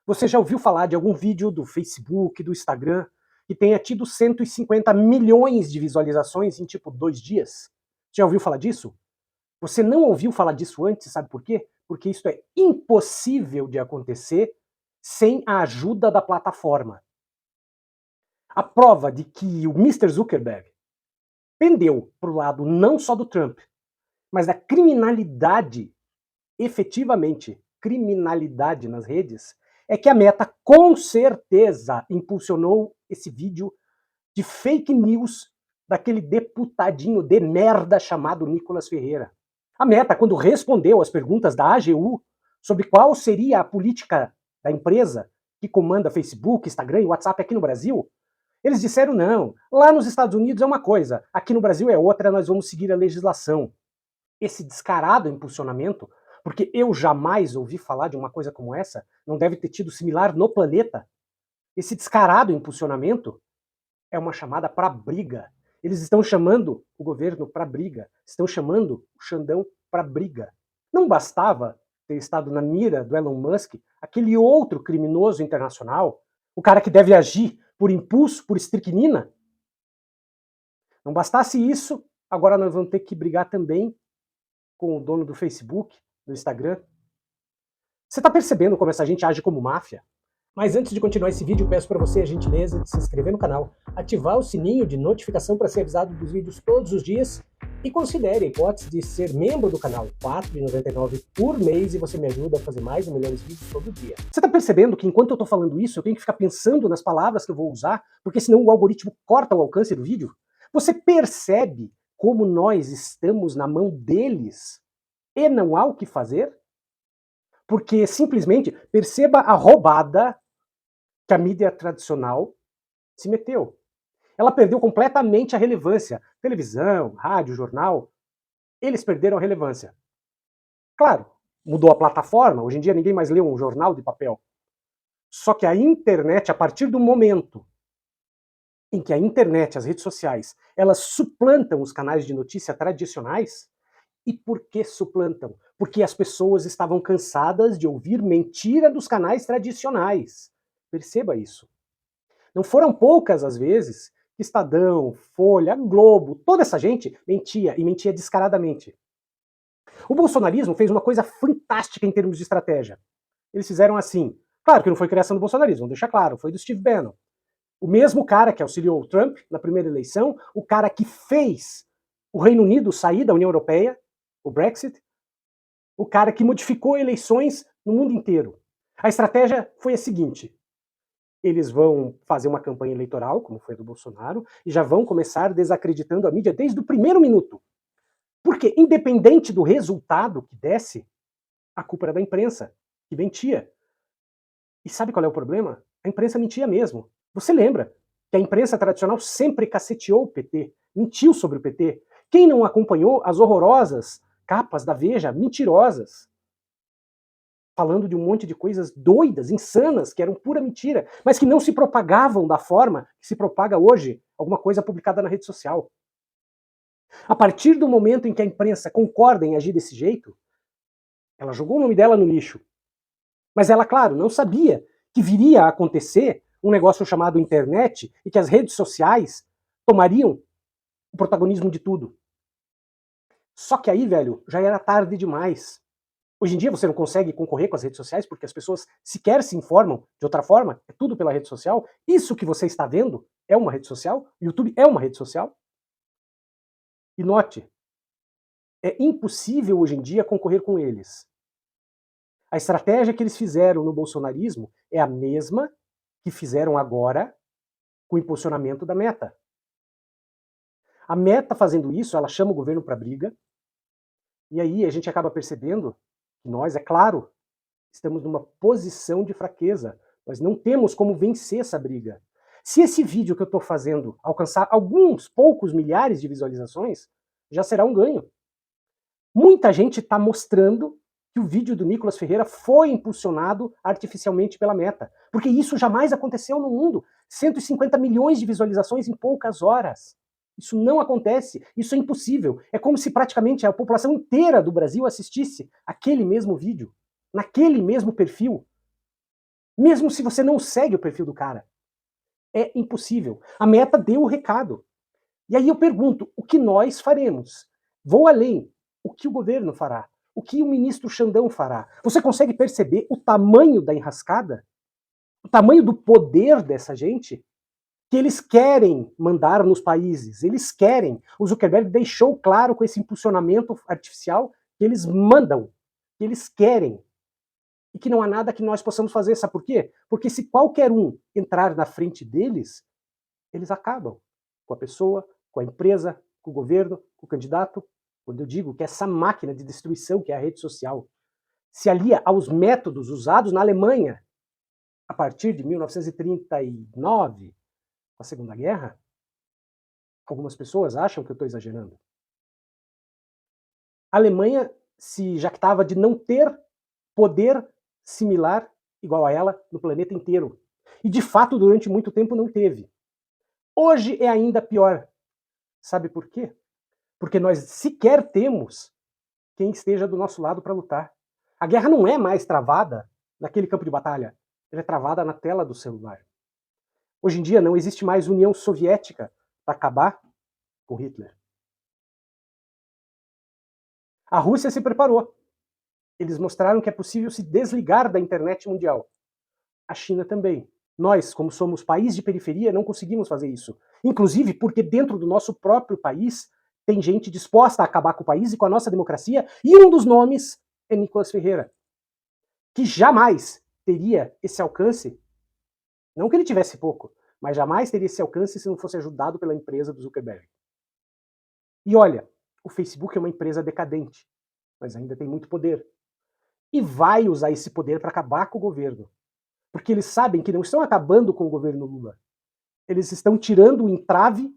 Você já ouviu falar de algum vídeo do Facebook, do Instagram, que tenha tido 150 milhões de visualizações em tipo 2 dias? Já ouviu falar disso? Você não ouviu falar disso antes, sabe por quê? Porque isso é impossível de acontecer sem a ajuda da plataforma. A prova de que o Mr. Zuckerberg pendeu para o lado não só do Trump, mas da criminalidade, efetivamente, criminalidade nas redes, é que a Meta com certeza impulsionou esse vídeo de fake news daquele deputadinho de merda chamado Nicolas Ferreira. A Meta, quando respondeu às perguntas da AGU sobre qual seria a política da empresa que comanda Facebook, Instagram e WhatsApp aqui no Brasil, eles disseram não, lá nos Estados Unidos é uma coisa, aqui no Brasil é outra, nós vamos seguir a legislação. Esse descarado impulsionamento, porque eu jamais ouvi falar de uma coisa como essa, não deve ter tido similar no planeta. Esse descarado impulsionamento é uma chamada para briga. Eles estão chamando o governo para briga, estão chamando o Xandão para briga. Não bastava ter estado na mira do Elon Musk, aquele outro criminoso internacional, o cara que deve agir por impulso, por estricnina. Não bastasse isso, agora nós vamos ter que brigar também com o dono do Facebook, do Instagram. Você está percebendo como essa gente age como máfia? Mas antes de continuar esse vídeo, peço para você a gentileza de se inscrever no canal, ativar o sininho de notificação para ser avisado dos vídeos todos os dias e considere a hipótese de ser membro do canal, R$ 4,99 por mês, e você me ajuda a fazer mais e melhores vídeos todo dia. Você está percebendo que enquanto eu estou falando isso, eu tenho que ficar pensando nas palavras que eu vou usar, porque senão o algoritmo corta o alcance do vídeo? Você percebe como nós estamos na mão deles e não há o que fazer? Porque simplesmente perceba a roubada que a mídia tradicional se meteu. Ela perdeu completamente a relevância. Televisão, rádio, jornal, eles perderam a relevância. Claro, mudou a plataforma, hoje em dia ninguém mais lê um jornal de papel. Só que a internet, a partir do momento em que a internet, as redes sociais, elas suplantam os canais de notícia tradicionais. E por que suplantam? Porque as pessoas estavam cansadas de ouvir mentira dos canais tradicionais. Perceba isso. Não foram poucas as vezes que Estadão, Folha, Globo, toda essa gente mentia, e mentia descaradamente. O bolsonarismo fez uma coisa fantástica em termos de estratégia. Eles fizeram assim. Claro que não foi criação do bolsonarismo, vamos deixar claro, foi do Steve Bannon. O mesmo cara que auxiliou o Trump na primeira eleição, o cara que fez o Reino Unido sair da União Europeia, o Brexit, o cara que modificou eleições no mundo inteiro. A estratégia foi a seguinte: eles vão fazer uma campanha eleitoral, como foi a do Bolsonaro, e já vão começar desacreditando a mídia desde o primeiro minuto. Porque, independente do resultado que desse, a culpa era da imprensa, que mentia. E sabe qual é o problema? A imprensa mentia mesmo. Você lembra que a imprensa tradicional sempre caceteou o PT, mentiu sobre o PT. Quem não acompanhou as horrorosas capas da Veja, mentirosas, falando de um monte de coisas doidas, insanas, que eram pura mentira, mas que não se propagavam da forma que se propaga hoje alguma coisa publicada na rede social. A partir do momento em que a imprensa concorda em agir desse jeito, ela jogou o nome dela no lixo. Mas ela, claro, não sabia que viria a acontecer um negócio chamado internet e que as redes sociais tomariam o protagonismo de tudo. Só que aí, velho, já era tarde demais. Hoje em dia você não consegue concorrer com as redes sociais porque as pessoas sequer se informam de outra forma, é tudo pela rede social. Isso que você está vendo é uma rede social, o YouTube é uma rede social. E note, é impossível hoje em dia concorrer com eles. A estratégia que eles fizeram no bolsonarismo é a mesma que fizeram agora com o impulsionamento da Meta. A Meta fazendo isso, ela chama o governo para briga, e aí a gente acaba percebendo que nós, é claro, estamos numa posição de fraqueza. Nós não temos como vencer essa briga. Se esse vídeo que eu estou fazendo alcançar alguns poucos milhares de visualizações, já será um ganho. Muita gente está mostrando que o vídeo do Nicolas Ferreira foi impulsionado artificialmente pela Meta. Porque isso jamais aconteceu no mundo. 150 milhões de visualizações em poucas horas. Isso não acontece, isso é impossível. É como se praticamente a população inteira do Brasil assistisse aquele mesmo vídeo, naquele mesmo perfil. Mesmo se você não segue o perfil do cara. É impossível. A Meta deu o recado. E aí eu pergunto, o que nós faremos? Vou além. O que o governo fará? O que o ministro Xandão fará? Você consegue perceber o tamanho da enrascada? O tamanho do poder dessa gente? Que eles querem mandar nos países, eles querem. O Zuckerberg deixou claro com esse impulsionamento artificial que eles mandam, que eles querem. E que não há nada que nós possamos fazer. Sabe por quê? Porque se qualquer um entrar na frente deles, eles acabam com a pessoa, com a empresa, com o governo, com o candidato. Quando eu digo que essa máquina de destruição que é a rede social se alia aos métodos usados na Alemanha a partir de 1939, com a Segunda Guerra, algumas pessoas acham que eu estou exagerando. A Alemanha se jactava de não ter poder similar igual a ela no planeta inteiro. E de fato, durante muito tempo não teve. Hoje é ainda pior. Sabe por quê? Porque nós sequer temos quem esteja do nosso lado para lutar. A guerra não é mais travada naquele campo de batalha, ela é travada na tela do celular. Hoje em dia não existe mais União Soviética para acabar com Hitler. A Rússia se preparou. Eles mostraram que é possível se desligar da internet mundial. A China também. Nós, como somos país de periferia, não conseguimos fazer isso. Inclusive porque dentro do nosso próprio país tem gente disposta a acabar com o país e com a nossa democracia, e um dos nomes é Nicolas Ferreira, que jamais teria esse alcance, não que ele tivesse pouco, mas jamais teria esse alcance se não fosse ajudado pela empresa do Zuckerberg. E olha, o Facebook é uma empresa decadente, mas ainda tem muito poder. E vai usar esse poder para acabar com o governo. Porque eles sabem que não estão acabando com o governo Lula. Eles estão tirando o entrave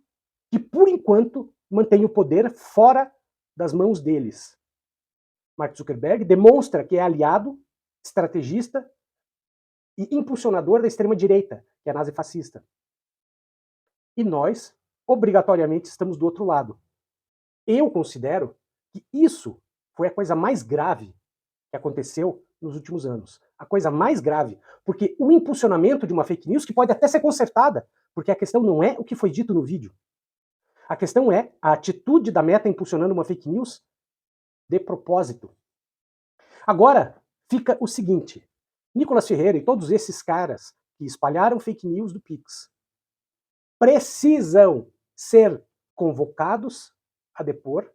que, por enquanto, mantém o poder fora das mãos deles. Mark Zuckerberg demonstra que é aliado, estrategista e impulsionador da extrema-direita, que é a nazifascista. E nós, obrigatoriamente, estamos do outro lado. Eu considero que isso foi a coisa mais grave que aconteceu nos últimos anos. A coisa mais grave, porque o impulsionamento de uma fake news, que pode até ser consertada, porque a questão não é o que foi dito no vídeo. A questão é a atitude da Meta impulsionando uma fake news de propósito. Agora, fica o seguinte, Nicolas Ferreira e todos esses caras que espalharam fake news do Pix precisam ser convocados a depor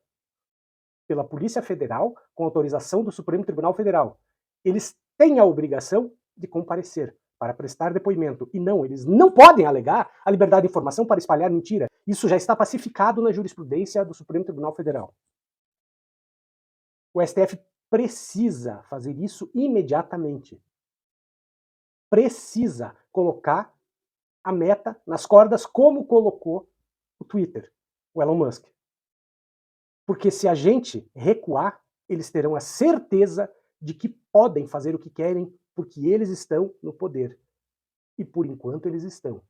pela Polícia Federal com autorização do Supremo Tribunal Federal. Eles têm a obrigação de comparecer para prestar depoimento. E não, eles não podem alegar a liberdade de informação para espalhar mentira. Isso já está pacificado na jurisprudência do Supremo Tribunal Federal. O STF precisa fazer isso imediatamente. Precisa colocar a Meta nas cordas como colocou o Twitter, o Elon Musk. Porque se a gente recuar, eles terão a certeza de que podem fazer o que querem, porque eles estão no poder. E por enquanto eles estão.